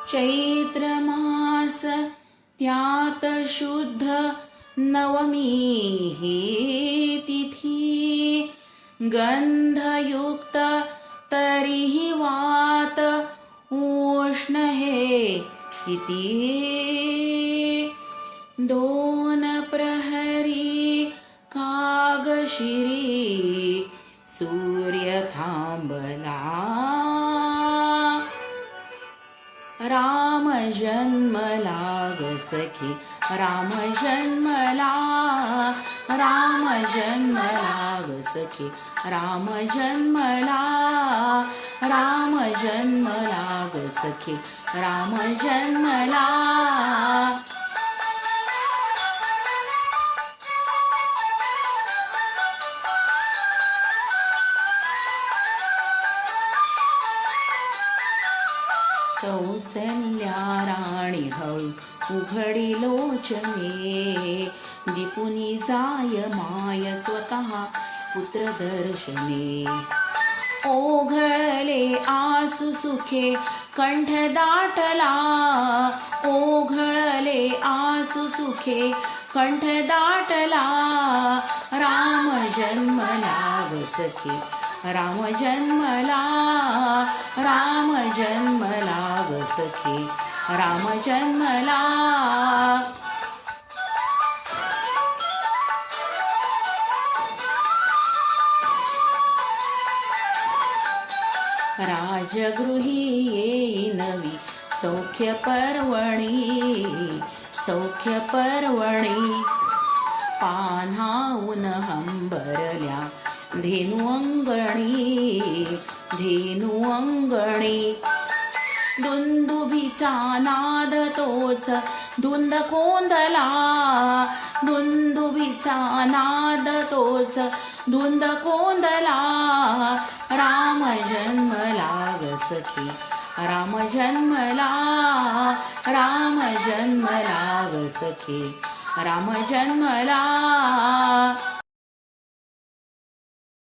चैत्र मास त्यात शुद्ध नवमी ही तिथी, गंधयुक्त तरीही वात उष्ण हे किती. दोन प्रहरी कागशिरी सूर्य थांबला. राम जन्मला ग सखी, राम जन्मला, राम जन्मला ग सखी, राम जन्मला, राम जन्मला ग सखी, राम जन्मला. कौसल्या राणी हळू उघडी लोचने, दीपुनी जाय माय स्वतः पुत्र दर्शने. ओघळले आसु सुखे कंठ दाटला, ओघळले आसु सुखे कंठ दाटला. राम जन्मला ग सखी, राम जन्मला, राम जन्मला ग सखी, राम जन्मला. राजगृही येई नवी सौख्य पर्वणी, सौख्य पर्वणी. पान्हाऊन हंबरल्या धेनु अंगणी, धेनु अंगणी. दुंदुभीचा नाद तोच धुंद कोंदला, दुंदुभीचा नाद तोच धुंद कोंदला. राम जन्मला ग सखी, राम जन्मला, राम जन्मला ग सखी, राम जन्मला.